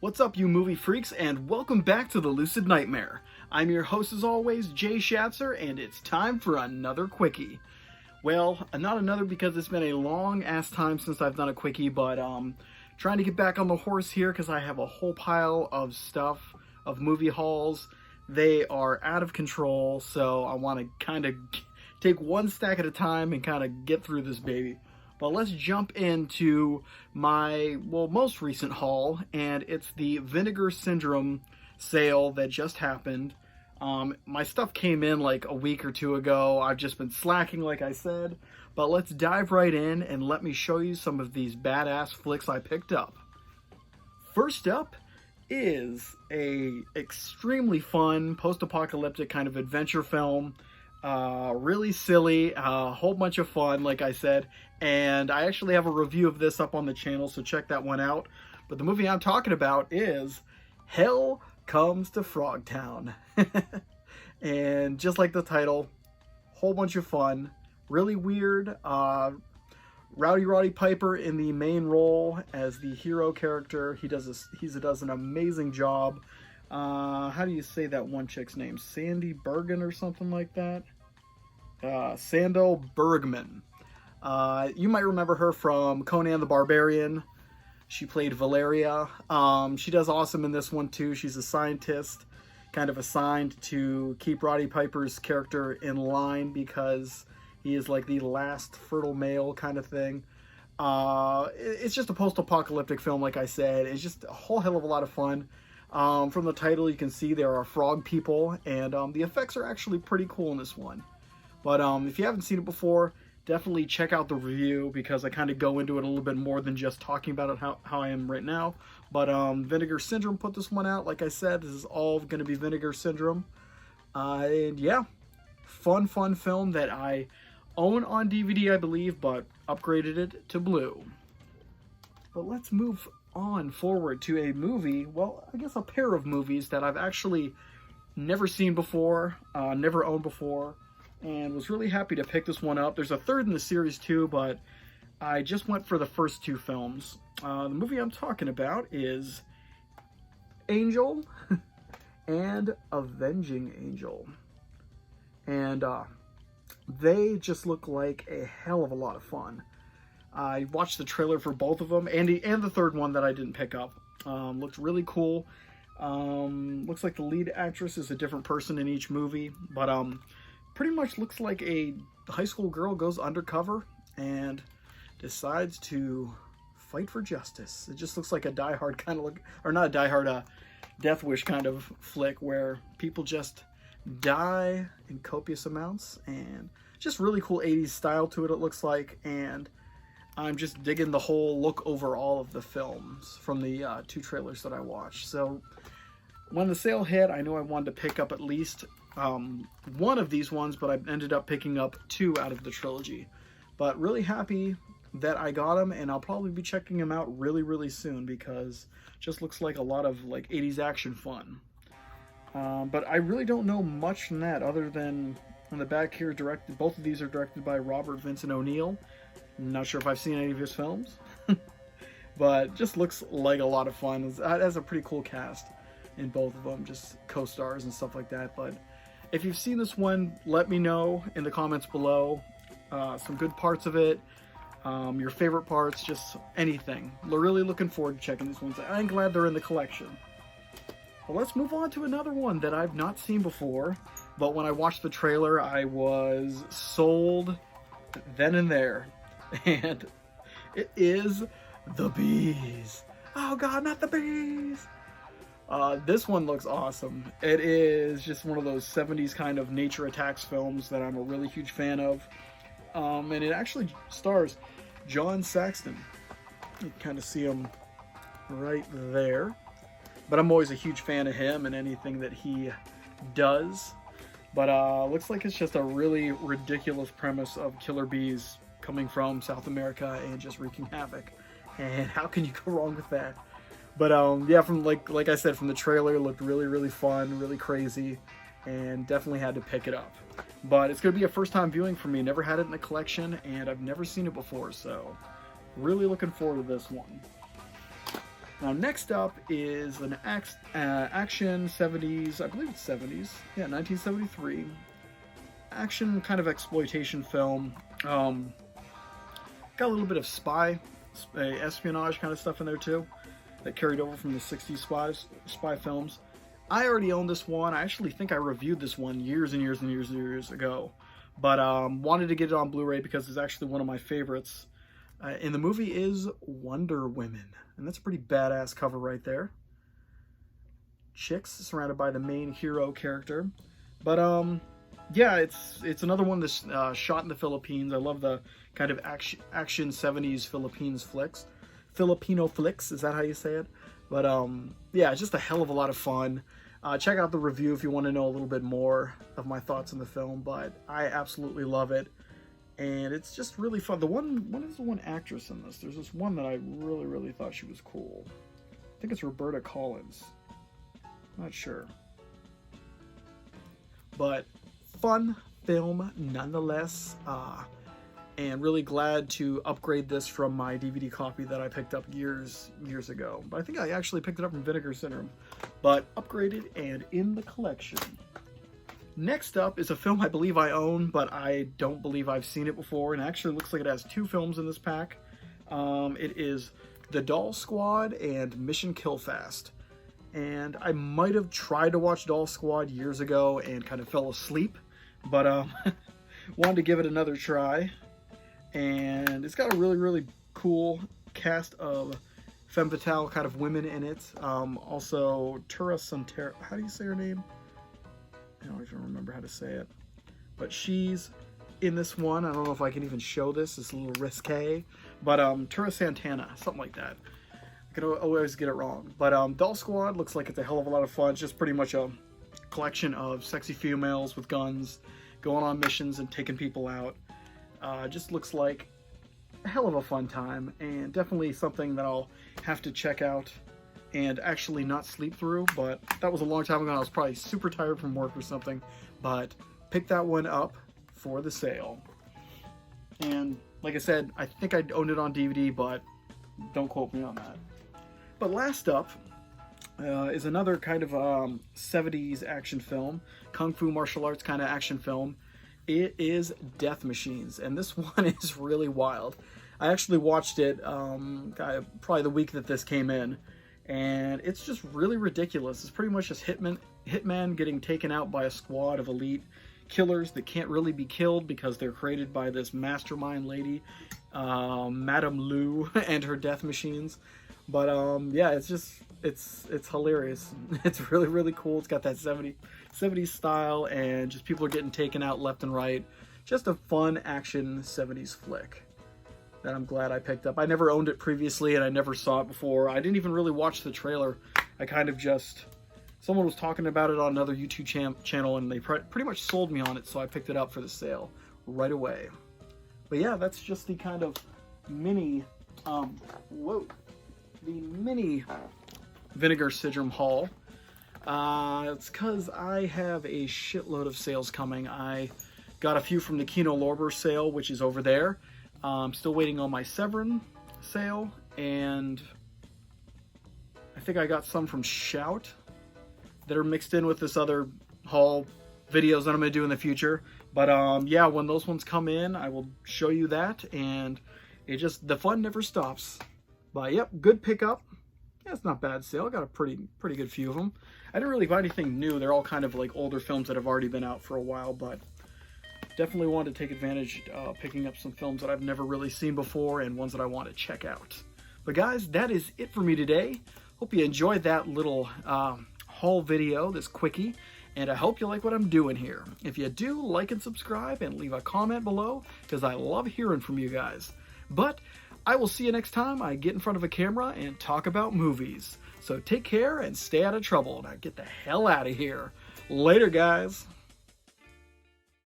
What's up, you movie freaks, and welcome back to the Lucid Nightmare. I'm your host, as always, Jay Schatzer, and it's time for another Quickie. Well, not another because it's been a long-ass time since I've done a Quickie, but trying to get back on the horse here because I have a whole pile of stuff, of movie hauls. They are out of control, so I want to kind of take one stack at a time and kind of get through this baby. But let's jump into my, most recent haul, and it's the Vinegar Syndrome sale that just happened. My stuff came in like a week or two ago. I've just been slacking, like I said. But let's dive right in and let me show you some of these badass flicks I picked up. First up is a extremely fun post-apocalyptic kind of adventure film. Really silly, a whole bunch of fun, like I said, and I actually have a review of this up on the channel, so check that one out. But the movie I'm talking about is Hell Comes to Frogtown. And just like the title, whole bunch of fun, really weird. Roddy Piper in the main role as the hero character. He does an amazing job. How do you say that one chick's name? Sandy Bergen or something like that? Sandal Bergman. You might remember her from Conan the Barbarian. She played Valeria. She does awesome in this one too. She's a scientist, kind of assigned to keep Roddy Piper's character in line because he is like the last fertile male kind of thing. It's just a post-apocalyptic film, like I said. It's just a whole hell of a lot of fun. From the title, you can see there are frog people, and the effects are actually pretty cool in this one. But if you haven't seen it before, definitely check out the review, because I kind of go into it a little bit more than just talking about it how I am right now. But Vinegar Syndrome put this one out. Like I said, this is all going to be Vinegar Syndrome. And yeah, fun film that I own on DVD, I believe, but upgraded it to Blue. But let's move on forward to a movie, well, I guess a pair of movies that I've actually never seen before, never owned before, and was really happy to pick this one up. There's a third in the series too, but I just went for the first two films. The movie I'm talking about is Angel and Avenging Angel. And they just look like a hell of a lot of fun. I watched the trailer for both of them, and the third one that I didn't pick up. Looked really cool. Looks like the lead actress is a different person in each movie, but pretty much looks like a high school girl goes undercover and decides to fight for justice. It just looks like a Die Hard kind of look, or not a Die Hard, Death Wish kind of flick where people just die in copious amounts, and just really cool 80s style to it, it looks like, and I'm just digging the whole look over all of the films from the two trailers that I watched. So when the sale hit, I knew I wanted to pick up at least one of these ones, but I ended up picking up two out of the trilogy. But really happy that I got them, and I'll probably be checking them out really soon, because it just looks like a lot of like 80s action fun. But I really don't know much from that, other than on the back here, both of these are directed by Robert Vincent O'Neill. I'm not sure if I've seen any of his films, but just looks like a lot of fun. It has a pretty cool cast in both of them, just co-stars and stuff like that. But if you've seen this one, let me know in the comments below. Some good parts of it, your favorite parts, just anything. We're really looking forward to checking these ones out. I'm glad they're in the collection. Well, let's move on to another one that I've not seen before, but when I watched the trailer, I was sold then and there. And it is The Bees. Oh god, not the bees! This one looks awesome. It is just one of those 70s kind of nature attacks films that I'm a really huge fan of. And it actually stars John Saxon. You can kind of see him right there. But I'm always a huge fan of him and anything that he does. But looks like it's just a really ridiculous premise of killer bees coming from South America and just wreaking havoc. And how can you go wrong with that? But yeah, from like I said, from the trailer, it looked really fun, really crazy, and definitely had to pick it up. But it's going to be a first-time viewing for me. Never had it in the collection, and I've never seen it before, so really looking forward to this one. Now, next up is an action 70s, I believe it's 70s, yeah, 1973, action kind of exploitation film. Got a little bit of espionage kind of stuff in there too, that carried over from the 60s spy films. I already own this one. I actually think I reviewed this one years and years and years and years ago, but wanted to get it on Blu-ray because it's actually one of my favorites. And the movie is Wonder Women. And that's a pretty badass cover right there. Chicks surrounded by the main hero character. But yeah, it's another one that's shot in the Philippines. I love the kind of action 70s Filipino flicks, is that how you say it? But yeah, it's just a hell of a lot of fun. Check out the review if you want to know a little bit more of my thoughts on the film, but I absolutely love it. And it's just really fun. What is the one actress in this? There's this one that I really, really thought she was cool. I think it's Roberta Collins. Not sure. But fun film nonetheless. And really glad to upgrade this from my DVD copy that I picked up years ago. But I think I actually picked it up from Vinegar Syndrome. But upgraded and in the collection. Next up is a film I believe I own, but I don't believe I've seen it before. And it actually looks like it has 2 films in this pack. It is The Doll Squad and Mission Kill Fast. And I might have tried to watch Doll Squad years ago and kind of fell asleep. But wanted to give it another try. And it's got a really, really cool cast of femme fatale kind of women in it. Also, Tura Suntera, how do you say her name? I don't even remember how to say it. But she's in this one. I don't know if I can even show this. It's a little risque. But Tura Santana, something like that. I could always get it wrong. But Doll Squad looks like it's a hell of a lot of fun. It's just pretty much a collection of sexy females with guns going on missions and taking people out. Just looks like a hell of a fun time. And definitely something that I'll have to check out and actually not sleep through, but that was a long time ago. I was probably super tired from work or something, but picked that one up for the sale. And like I said, I think I owned it on DVD, but don't quote me on that. But last up is another kind of 70s action film, kung fu martial arts kind of action film. It is Death Machines, and this one is really wild. I actually watched it probably the week that this came in. And it's just really ridiculous. It's pretty much just hitman getting taken out by a squad of elite killers that can't really be killed because they're created by this mastermind lady, Madame Lou, and her death machines. But yeah, it's hilarious. It's really, really cool. It's got that 70s style, and just people are getting taken out left and right. Just a fun action 70s flick that I'm glad I picked up. I never owned it previously, and I never saw it before. I didn't even really watch the trailer. I kind of just... Someone was talking about it on another YouTube channel, and they pretty much sold me on it, so I picked it up for the sale right away. But yeah, that's just the kind of mini... the mini Vinegar Syndrome haul. It's because I have a shitload of sales coming. I got a few from the Kino Lorber sale, which is over there. I'm still waiting on my Severin sale, and I think I got some from Shout that are mixed in with this other haul videos that I'm going to do in the future. But yeah, when those ones come in, I will show you that, and the fun never stops. But yep, good pickup. Yeah, it's not bad sale. I got a pretty good few of them. I didn't really buy anything new. They're all kind of like older films that have already been out for a while, but definitely wanted to take advantage of picking up some films that I've never really seen before and ones that I want to check out. But guys, that is it for me today. Hope you enjoyed that little haul video, this quickie, and I hope you like what I'm doing here. If you do, like and subscribe and leave a comment below, because I love hearing from you guys. But I will see you next time I get in front of a camera and talk about movies. So take care and stay out of trouble. Now get the hell out of here. Later, guys.